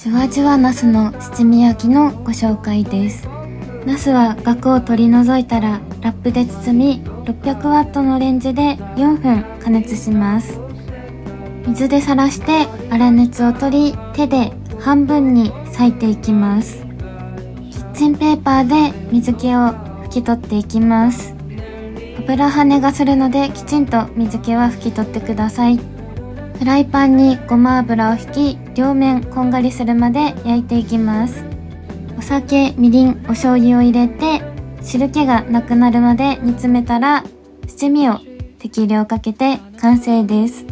じゅわじゅわナスの七味焼きのご紹介です。ナスはガを取り除いたらラップで包み、600ワットのレンジで4分加熱します。水でさらして粗熱を取り、手で半分に裂いていきます。キッチンペーパーで水気を拭き取っていきます。油跳ねがするのできちんと水気は拭き取ってください。フライパンにごま油を引き、両面こんがりするまで焼いていきます。お酒、みりん、お醤油を入れて汁気がなくなるまで煮詰めたら七味を適量かけて完成です。